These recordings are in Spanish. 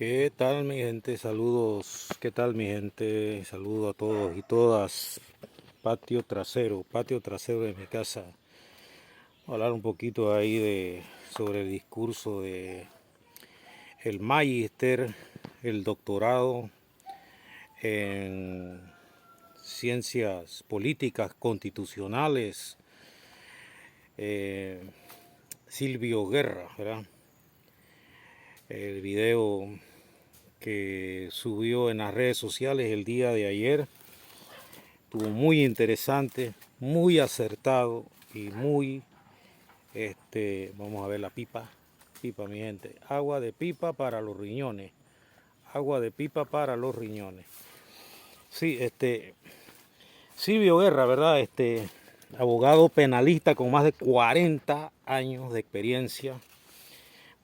¿Qué tal mi gente? Saludos. ¿Qué tal mi gente? Saludo a todos y todas. Patio trasero de mi casa. Voy a hablar un poquito ahí sobre el discurso de el magíster, el doctorado en ciencias políticas constitucionales, eh, Silvio Guerra, ¿verdad? El video que subió en las redes sociales el día de ayer estuvo muy interesante, muy acertado y vamos a ver la pipa mi gente, agua de pipa para los riñones, agua de pipa para los riñones. Sí, Silvio Guerra, ¿verdad? Abogado penalista con más de 40 años de experiencia,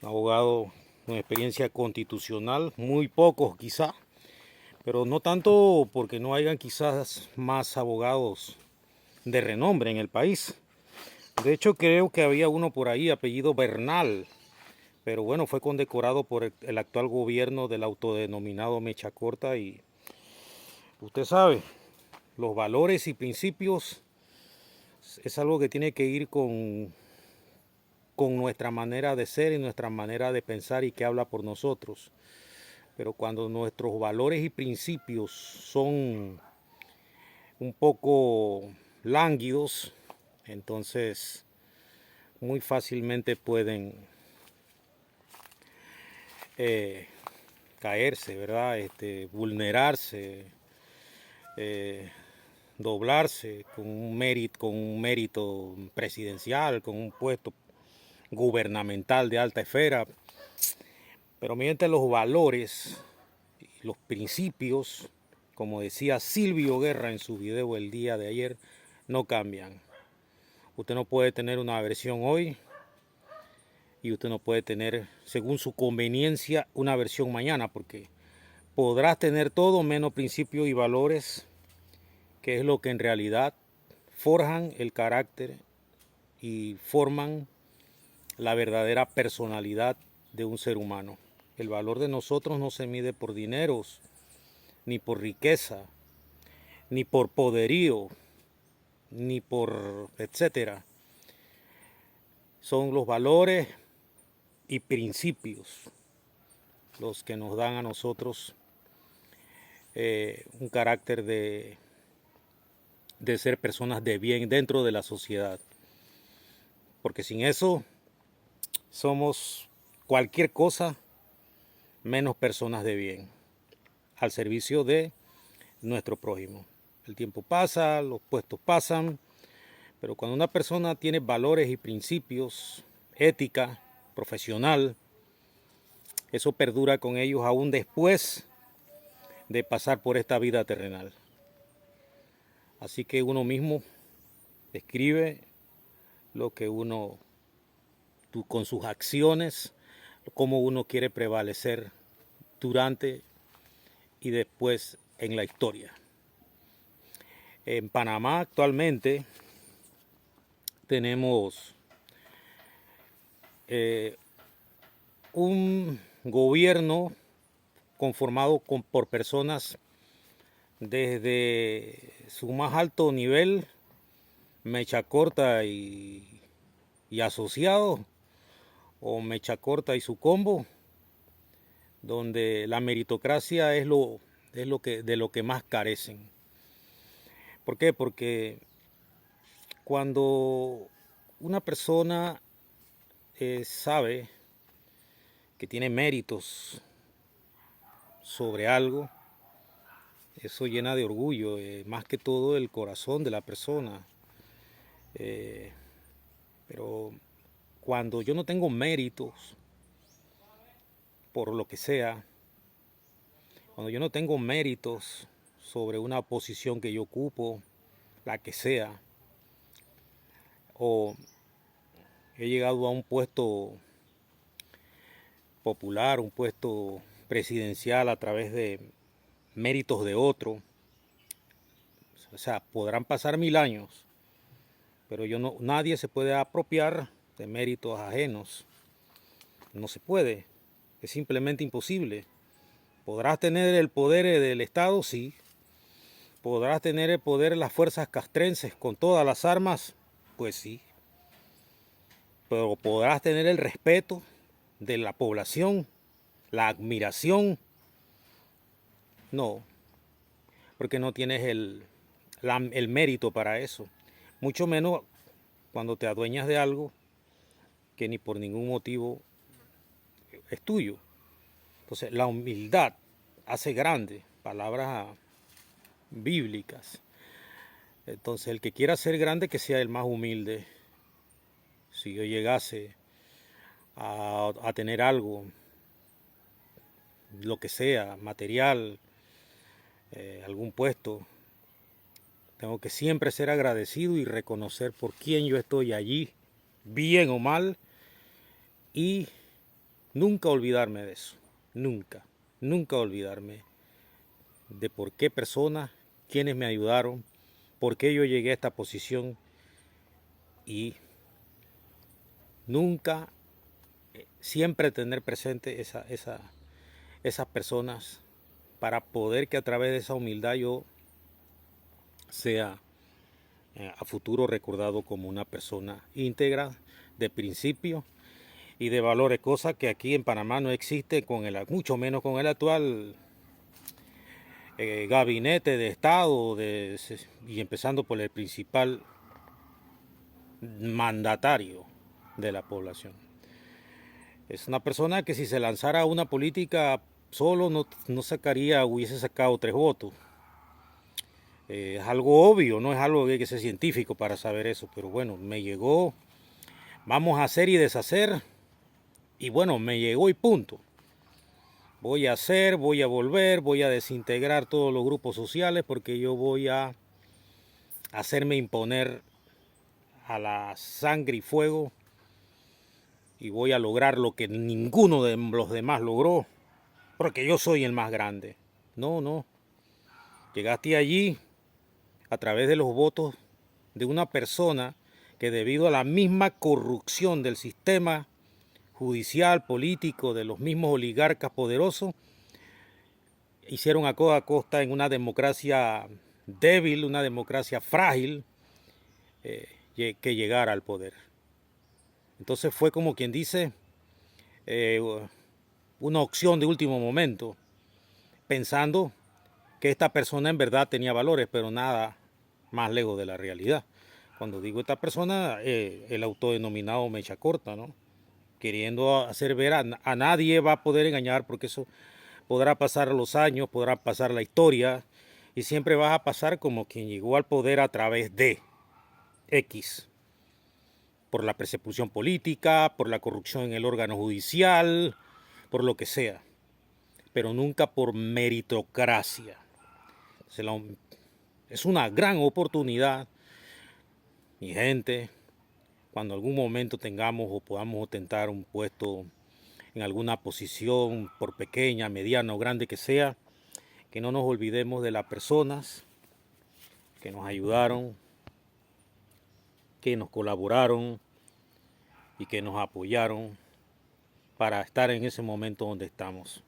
un abogado con experiencia constitucional, muy pocos quizá, pero no tanto porque no hayan quizás más abogados de renombre en el país. De hecho, creo que había uno por ahí, apellido Bernal, pero bueno, fue condecorado por el actual gobierno del autodenominado Mecha Corta y usted sabe, los valores y principios es algo que tiene que ir con nuestra manera de ser y nuestra manera de pensar y que habla por nosotros. Pero cuando nuestros valores y principios son un poco lánguidos, entonces muy fácilmente pueden caerse, ¿verdad? Vulnerarse, eh, doblarse con un mérito presidencial, con un puesto gubernamental de alta esfera. Pero mediante los valores, los principios, como decía Silvio Guerra en su video el día de ayer, no cambian. Usted no puede tener una versión hoy y usted no puede tener, según su conveniencia, una versión mañana, porque podrás tener todo menos principios y valores, que es lo que en realidad forjan el carácter y forman la verdadera personalidad de un ser humano. El valor de nosotros no se mide por dineros, ni por riqueza, ni por poderío, ni por etcétera. Son los valores y principios los que nos dan a nosotros un carácter de ser personas de bien dentro de la sociedad. Porque sin eso somos cualquier cosa menos personas de bien, al servicio de nuestro prójimo. El tiempo pasa, los puestos pasan, pero cuando una persona tiene valores y principios, ética, profesional, eso perdura con ellos aún después de pasar por esta vida terrenal. Así que uno mismo escribe lo que uno, con sus acciones, cómo uno quiere prevalecer durante y después en la historia. En Panamá actualmente tenemos un gobierno conformado por personas desde su más alto nivel, mecha corta y asociados, o mecha corta y su combo, donde la meritocracia es de lo que más carecen. ¿Por qué? Porque cuando una persona sabe que tiene méritos sobre algo, eso llena de orgullo, más que todo el corazón de la persona. Pero cuando yo no tengo méritos, por lo que sea, cuando yo no tengo méritos sobre una posición que yo ocupo, la que sea, o he llegado a un puesto popular, un puesto presidencial a través de méritos de otro, o sea, podrán pasar 1000 años, pero nadie se puede apropiar de méritos ajenos. No se puede, es simplemente imposible. ¿Podrás tener el poder del Estado? Sí. ¿Podrás tener el poder de las fuerzas castrenses con todas las armas? Pues sí. Pero ¿podrás tener el respeto de la población? ¿La admiración? No, porque no tienes el mérito para eso. Mucho menos cuando te adueñas de algo que ni por ningún motivo es tuyo. Entonces, la humildad hace grande, palabras bíblicas. Entonces, el que quiera ser grande, que sea el más humilde. Si yo llegase a tener algo, lo que sea, material, algún puesto, tengo que siempre ser agradecido y reconocer por quién yo estoy allí, bien o mal, y nunca olvidarme de eso. Nunca, nunca olvidarme de por qué personas, quiénes me ayudaron, por qué yo llegué a esta posición y nunca, siempre tener presente esas personas para poder que a través de esa humildad yo sea a futuro recordado como una persona íntegra, de principio y de valores, cosa que aquí en Panamá no existe, mucho menos con el actual gabinete de Estado y empezando por el principal mandatario de la población. Es una persona que si se lanzara a una política solo no hubiese sacado 3 votos. Es algo obvio, no es algo que hay que ser científico para saber eso, pero bueno, me llegó, vamos a hacer y deshacer, y bueno, me llegó y punto. Voy a hacer, voy a volver, voy a desintegrar todos los grupos sociales porque yo voy a hacerme imponer a la sangre y fuego y voy a lograr lo que ninguno de los demás logró, porque yo soy el más grande. No, no. Llegaste allí a través de los votos de una persona que debido a la misma corrupción del sistema judicial, político, de los mismos oligarcas poderosos, hicieron a toda costa en una democracia débil, una democracia frágil, que llegara al poder. Entonces fue como quien dice, una opción de último momento, pensando que esta persona en verdad tenía valores, pero nada más lejos de la realidad. Cuando digo esta persona, el autodenominado mecha corta, ¿no? Queriendo hacer ver a nadie va a poder engañar, porque eso podrá pasar los años, podrá pasar la historia, y siempre vas a pasar como quien llegó al poder a través de X, por la persecución política, por la corrupción en el órgano judicial, por lo que sea, pero nunca por meritocracia. Es una gran oportunidad, mi gente, cuando algún momento tengamos o podamos ostentar un puesto en alguna posición, por pequeña, mediana o grande que sea, que no nos olvidemos de las personas que nos ayudaron, que nos colaboraron y que nos apoyaron para estar en ese momento donde estamos.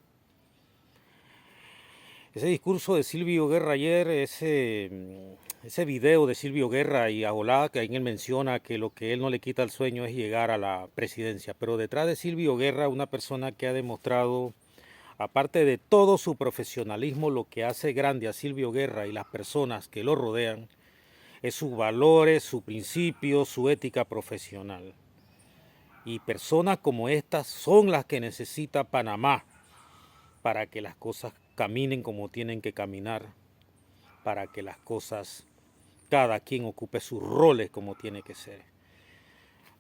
Ese discurso de Silvio Guerra ayer, ese video de Silvio Guerra y Agolá, que ahí él menciona que lo que él no le quita el sueño es llegar a la presidencia. Pero detrás de Silvio Guerra, una persona que ha demostrado, aparte de todo su profesionalismo, lo que hace grande a Silvio Guerra y las personas que lo rodean, es sus valores, sus principios, su ética profesional. Y personas como estas son las que necesita Panamá para que las cosas caminen como tienen que caminar, para que las cosas, cada quien ocupe sus roles como tiene que ser.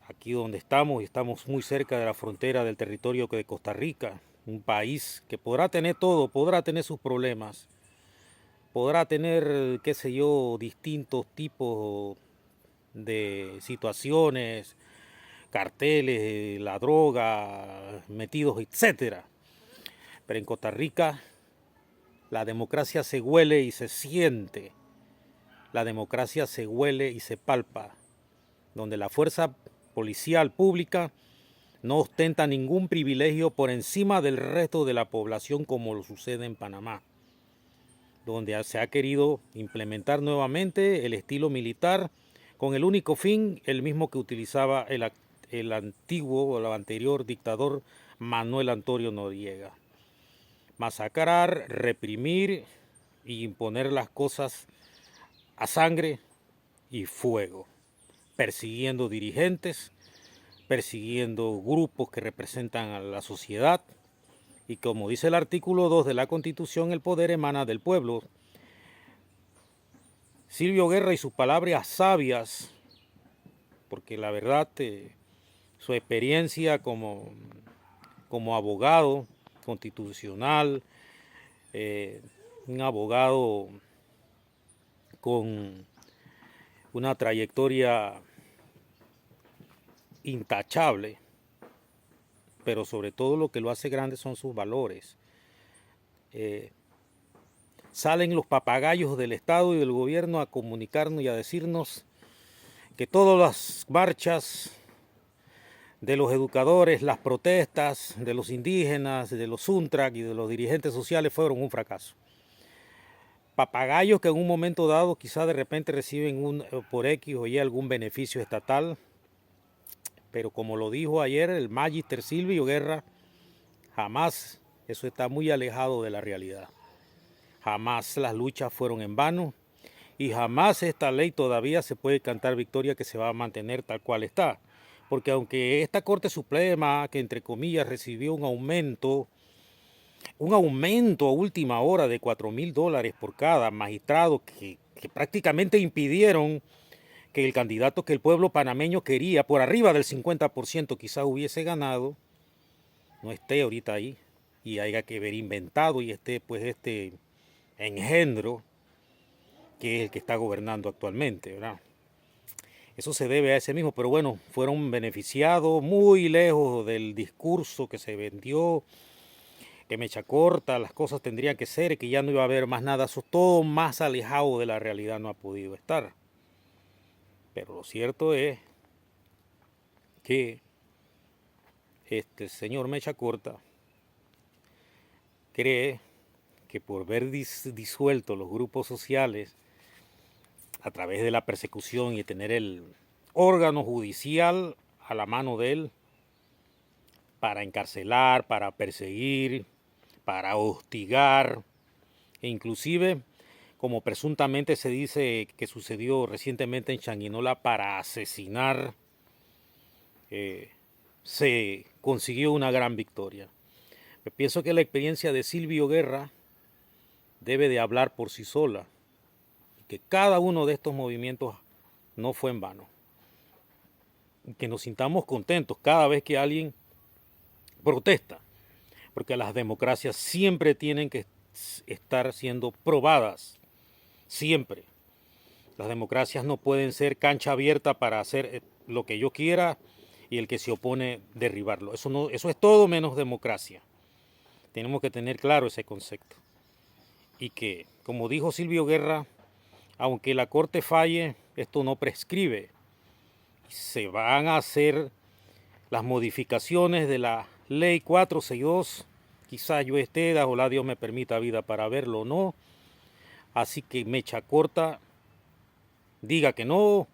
Aquí donde estamos, y estamos muy cerca de la frontera del territorio de Costa Rica, un país que podrá tener todo, podrá tener sus problemas, podrá tener, qué sé yo, distintos tipos de situaciones, carteles, la droga, metidos, etcétera. Pero en Costa Rica la democracia se huele y se siente. La democracia se huele y se palpa. Donde la fuerza policial pública no ostenta ningún privilegio por encima del resto de la población como lo sucede en Panamá, donde se ha querido implementar nuevamente el estilo militar con el único fin, el mismo que utilizaba el antiguo o el anterior dictador Manuel Antonio Noriega. Masacrar, reprimir y imponer las cosas a sangre y fuego, persiguiendo dirigentes, persiguiendo grupos que representan a la sociedad. Y como dice el artículo 2 de la Constitución, el poder emana del pueblo. Silvio Guerra y sus palabras sabias, porque la verdad su experiencia como abogado constitucional, un abogado con una trayectoria intachable, pero sobre todo lo que lo hace grande son sus valores. Salen los papagayos del Estado y del gobierno a comunicarnos y a decirnos que todas las marchas de los educadores, las protestas de los indígenas, de los Suntrac y de los dirigentes sociales fueron un fracaso. Papagayos que en un momento dado quizá de repente reciben por X o Y algún beneficio estatal, pero como lo dijo ayer el Magister Silvio Guerra, jamás, eso está muy alejado de la realidad. Jamás las luchas fueron en vano y jamás esta ley todavía se puede cantar victoria que se va a mantener tal cual está. Porque aunque esta Corte Suprema, que entre comillas recibió un aumento a última hora de $4,000 por cada magistrado, que prácticamente impidieron que el candidato que el pueblo panameño quería, por arriba del 50% quizás hubiese ganado, no esté ahorita ahí y haya que haber inventado y esté pues este engendro que es el que está gobernando actualmente, ¿verdad? Eso se debe a ese mismo, pero bueno, fueron beneficiados muy lejos del discurso que se vendió, que mecha corta, las cosas tendrían que ser, que ya no iba a haber más nada, eso todo más alejado de la realidad no ha podido estar. Pero lo cierto es que este señor mecha corta cree que por ver disuelto los grupos sociales a través de la persecución y tener el órgano judicial a la mano de él para encarcelar, para perseguir, para hostigar e inclusive, como presuntamente se dice que sucedió recientemente en Changuinola, para asesinar, se consiguió una gran victoria. Yo pienso que la experiencia de Silvio Guerra debe de hablar por sí sola, y que cada uno de estos movimientos no fue en vano. Que nos sintamos contentos cada vez que alguien protesta, porque las democracias siempre tienen que estar siendo probadas, siempre. Las democracias no pueden ser cancha abierta para hacer lo que yo quiera y el que se opone derribarlo. Eso es todo menos democracia. Tenemos que tener claro ese concepto. Y que, como dijo Silvio Guerra, aunque la Corte falle, esto no prescribe. Se van a hacer las modificaciones de la Ley 462. Quizás yo esté, ojalá Dios me permita vida para verlo o no. Así que mecha corta, diga que no.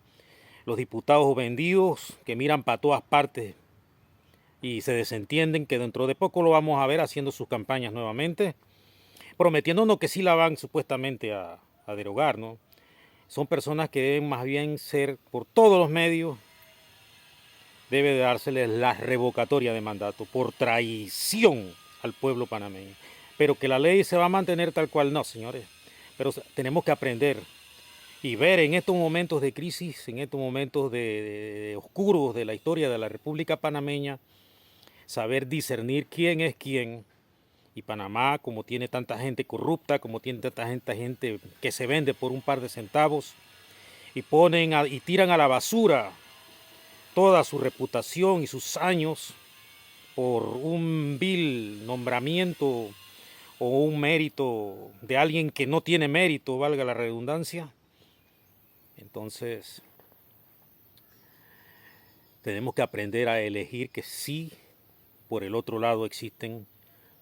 Los diputados vendidos que miran para todas partes y se desentienden, que dentro de poco lo vamos a ver haciendo sus campañas nuevamente, prometiéndonos que sí la van supuestamente a derogar, ¿no? Son personas que deben más bien ser por todos los medios, debe de dárseles la revocatoria de mandato por traición al pueblo panameño. Pero que la ley se va a mantener tal cual, no, señores. Pero tenemos que aprender y ver en estos momentos de crisis, en estos momentos de oscuros de la historia de la República Panameña, saber discernir quién es quién. Y Panamá, como tiene tanta gente corrupta, como tiene tanta gente que se vende por un par de centavos y y tiran a la basura toda su reputación y sus años por un vil nombramiento o un mérito de alguien que no tiene mérito, valga la redundancia. Entonces, Tenemos que aprender a elegir que sí, por el otro lado existen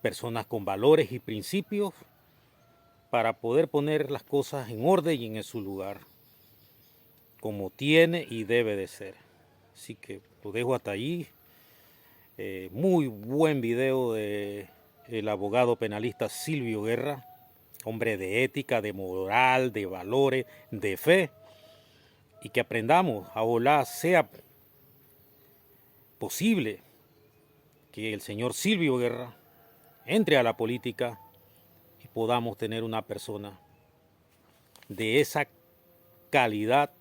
personas con valores y principios para poder poner las cosas en orden y en su lugar, como tiene y debe de ser. Así que lo dejo hasta allí. Muy buen video de el abogado penalista Silvio Guerra, hombre de ética, de moral, de valores, de fe, y que aprendamos, ojalá sea posible que el señor Silvio Guerra entre a la política y podamos tener una persona de esa calidad,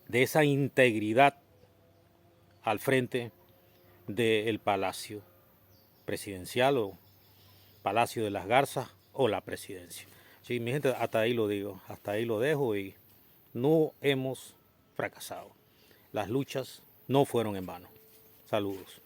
de esa integridad al frente del Palacio Presidencial o Palacio de las Garzas o la presidencia. Sí, mi gente, hasta ahí lo digo, hasta ahí lo dejo y no hemos fracasado. Las luchas no fueron en vano. Saludos.